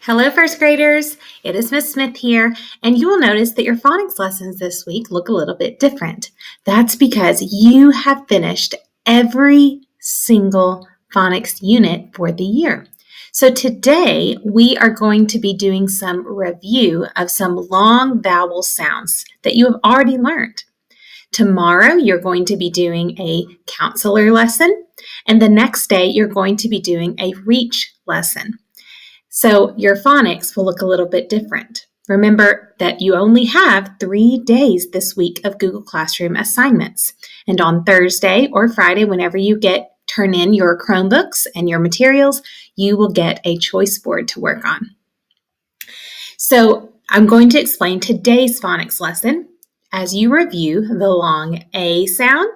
Hello, first graders. It is Miss Smith here, and you will notice that your phonics lessons this week look a little bit different. That's because you have finished every single phonics unit for the year. So today we are going to be doing some review of some long vowel sounds that you have already learned. Tomorrow you're going to be doing a counselor lesson, and the next day you're going to be doing a reach lesson. So your phonics will look a little bit different. Remember that you only have 3 days this week of Google Classroom assignments. And on Thursday or Friday, whenever you turn in your Chromebooks and your materials, you will get a choice board to work on. So I'm going to explain today's phonics lesson as you review the long A sound,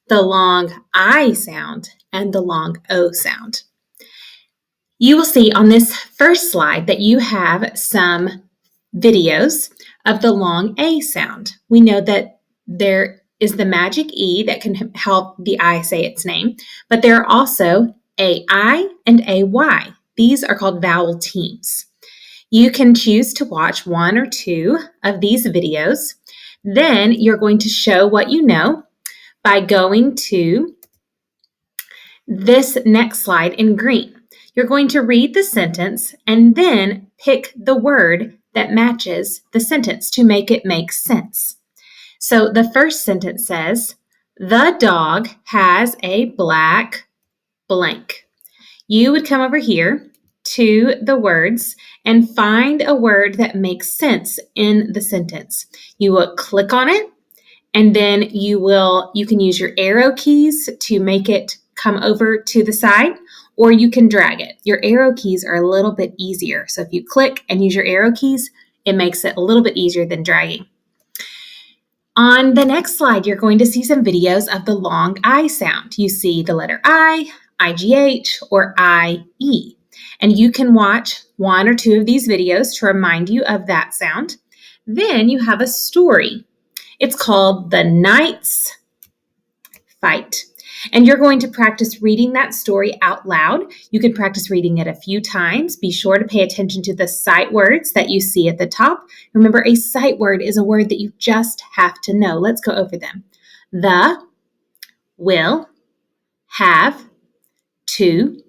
the long I sound, and the long O sound. You will see on this first slide that you have some videos of the long A sound. We know that there is the magic E that can help the I say its name, but there are also AI and AY. These are called vowel teams. You can choose to watch 1 or 2 of these videos. Then you're going to show what you know by going to this next slide in green. You're going to read the sentence and then pick the word that matches the sentence to make it make sense. So the first sentence says, "The dog has a black blank." You would come over here to the words and find a word that makes sense in the sentence. You will click on it, and then you can use your arrow keys to make it come over to the side, or you can drag it. Your arrow keys are a little bit easier. So if you click and use your arrow keys, it makes it a little bit easier than dragging. On the next slide, you're going to see some videos of the long I sound. You see the letter I, IGH, or IE. And you can watch 1 or 2 of these videos to remind you of that sound. Then you have a story. It's called The Knight's Fight. And you're going to practice reading that story out loud. You can practice reading it a few times. Be sure to pay attention to the sight words that you see at the top. Remember, a sight word is a word that you just have to know. Let's go over them. The, will, have, to,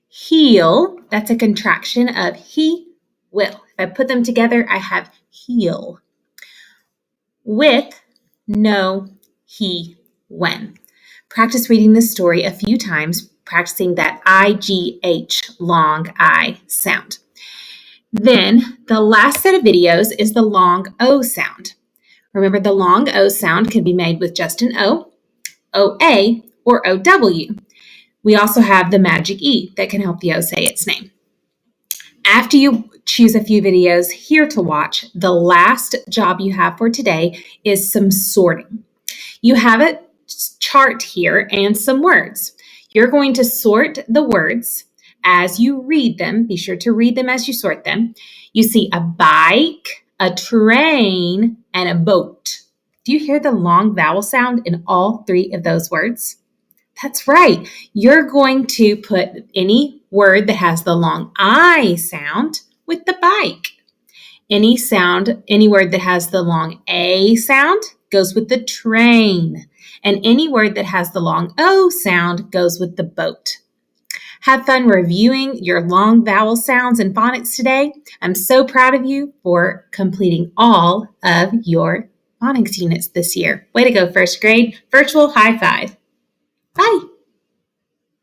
heal. That's a contraction of he, will. If I put them together, I have heal. With, know, he, when. Practice reading this story a few times, practicing that IGH long I sound. Then the last set of videos is the long O sound. Remember, the long O sound can be made with just an O, OA, or OW. We also have the magic E that can help the O say its name. After you choose a few videos here to watch, the last job you have for today is some sorting. You have a chart here and some words. You're going to sort the words as you read them. Be sure to read them as you sort them. You see a bike, a train, and a boat. Do you hear the long vowel sound in all 3 of those words? That's right. You're going to put any word that has the long I sound with the bike. Any word that has the long A sound goes with the train. And any word that has the long O sound goes with the boat. Have fun reviewing your long vowel sounds in phonics today. I'm so proud of you for completing all of your phonics units this year. Way to go, first grade. Virtual high five. Bye.